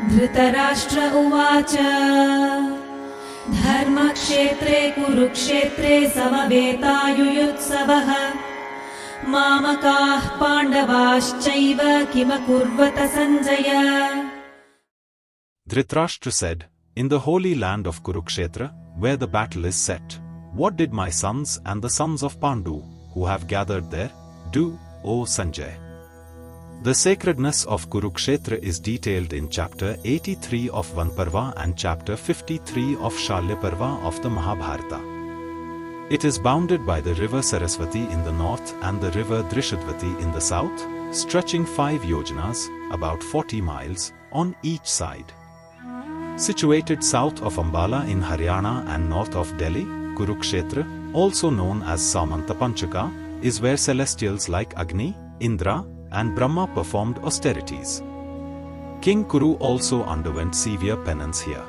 धृतराष्ट्र उवाच धर्मक्षेत्रे कुरुक्षेत्रे समवेतायुयुत्सवः मामकाः पाण्डवाश्चैव किमकुर्वत Sanjay. Dhritarashtra said, "In the holy land of Kurukshetra, where the battle is set, what did my sons and the sons of Pandu, who have gathered there, do, O Sanjay?" The sacredness of Kurukshetra is detailed in chapter 83 of Vanparva and chapter 53 of Shalyaparva of the Mahabharata. It is bounded by the river Saraswati in the north and the river Drishadvati in the south, stretching 5 yojanas, about 40 miles, on each side. Situated south of Ambala in Haryana and north of Delhi, Kurukshetra, also known as Samanta Panchaka, is where celestials like Agni, Indra, and Brahma performed austerities. King Kuru also underwent severe penance here.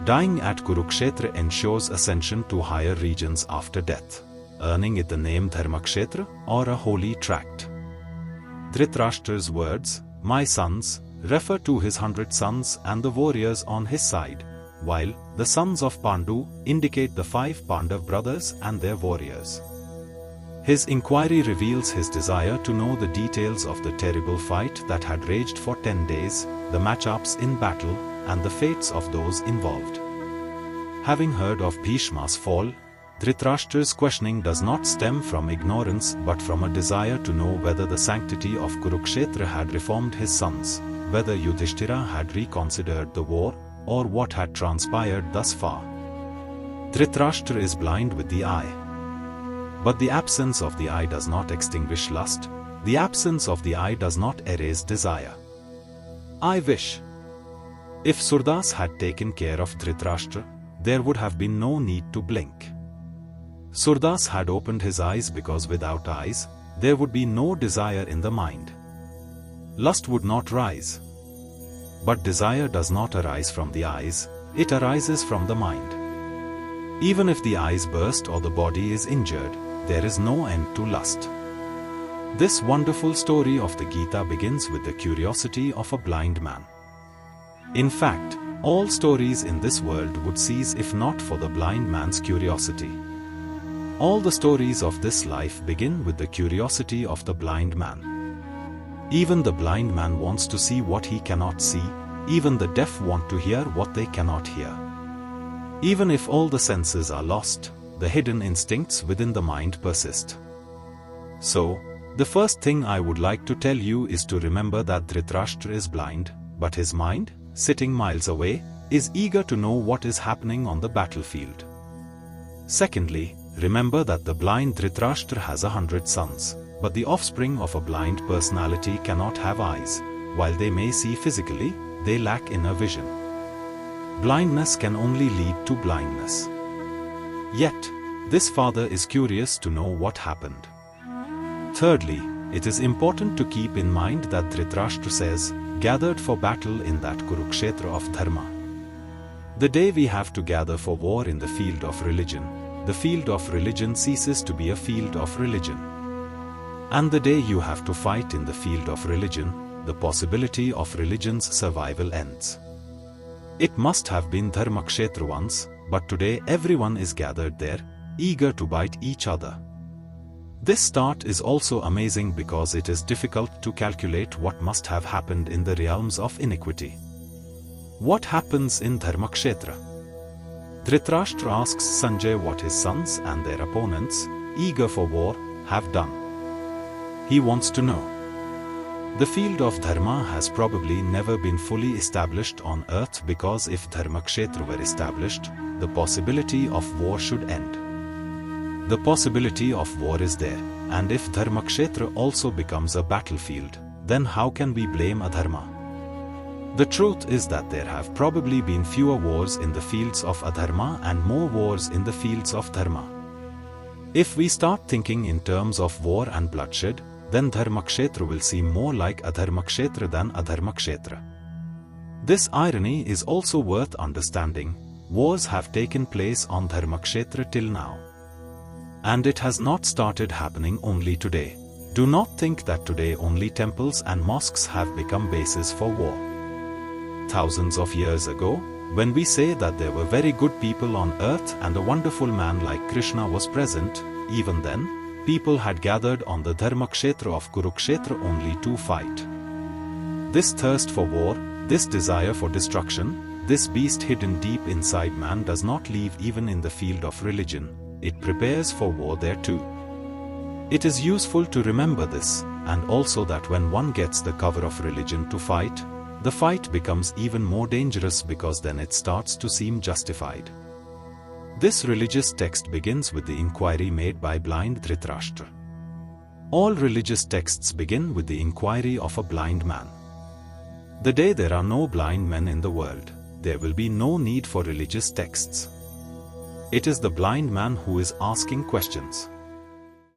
Dying at Kurukshetra ensures ascension to higher regions after death, earning it the name Dharmakshetra or a holy tract. Dhritarashtra's words, "my sons," refer to his 100 sons and the warriors on his side, while the sons of Pandu indicate the 5 Pandav brothers and their warriors. His inquiry reveals his desire to know the details of the terrible fight that had raged for 10 days, the match-ups in battle, and the fates of those involved. Having heard of Bhishma's fall, Dhritarashtra's questioning does not stem from ignorance but from a desire to know whether the sanctity of Kurukshetra had reformed his sons, whether Yudhishthira had reconsidered the war, or what had transpired thus far. Dhritarashtra is blind with the eye. But the absence of the eye does not extinguish lust, the absence of the eye does not erase desire. I wish. If Surdas had taken care of Dhritarashtra, there would have been no need to blink. Surdas had opened his eyes because without eyes, there would be no desire in the mind. Lust would not rise. But desire does not arise from the eyes, it arises from the mind. Even if the eyes burst or the body is injured, there is no end to lust. This wonderful story of the Gita begins with the curiosity of a blind man. In fact, all stories in this world would cease if not for the blind man's curiosity. All the stories of this life begin with the curiosity of the blind man. Even the blind man wants to see what he cannot see, even the deaf want to hear what they cannot hear. Even if all the senses are lost, the hidden instincts within the mind persist. So, the first thing I would like to tell you is to remember that Dhritarashtra is blind, but his mind, sitting miles away, is eager to know what is happening on the battlefield. Secondly, remember that the blind Dhritarashtra has 100 sons, but the offspring of a blind personality cannot have eyes. While they may see physically, they lack inner vision. Blindness can only lead to blindness. Yet, this father is curious to know what happened. Thirdly, it is important to keep in mind that Dhritarashtra says, gathered for battle in that Kurukshetra of Dharma. The day we have to gather for war in the field of religion, the field of religion ceases to be a field of religion. And the day you have to fight in the field of religion, the possibility of religion's survival ends. It must have been Dharmakshetra once, but today everyone is gathered there, eager to bite each other. This start is also amazing because it is difficult to calculate what must have happened in the realms of iniquity. What happens in Dharmakshetra? Dhritarashtra asks Sanjay what his sons and their opponents, eager for war, have done. He wants to know. The field of Dharma has probably never been fully established on earth because if Dharmakshetra were established, the possibility of war should end. The possibility of war is there, and if Dharmakshetra also becomes a battlefield, then how can we blame Adharma? The truth is that there have probably been fewer wars in the fields of Adharma and more wars in the fields of Dharma. If we start thinking in terms of war and bloodshed, then Dharmakshetra will seem more like Adharmakshetra than Adharmakshetra. This irony is also worth understanding. Wars have taken place on Dharmakshetra till now. And it has not started happening only today. Do not think that today only temples and mosques have become bases for war. thousands of years ago, when we say that there were very good people on earth and a wonderful man like Krishna was present, even then, people had gathered on the Dharmakshetra of Kurukshetra only to fight. This thirst for war, this desire for destruction, this beast hidden deep inside man does not leave even in the field of religion, it prepares for war there too. It is useful to remember this, and also that when one gets the cover of religion to fight, the fight becomes even more dangerous because then it starts to seem justified. This religious text begins with the inquiry made by blind Dhritarashtra. All religious texts begin with the inquiry of a blind man. The day there are no blind men in the world, there will be no need for religious texts. It is the blind man who is asking questions.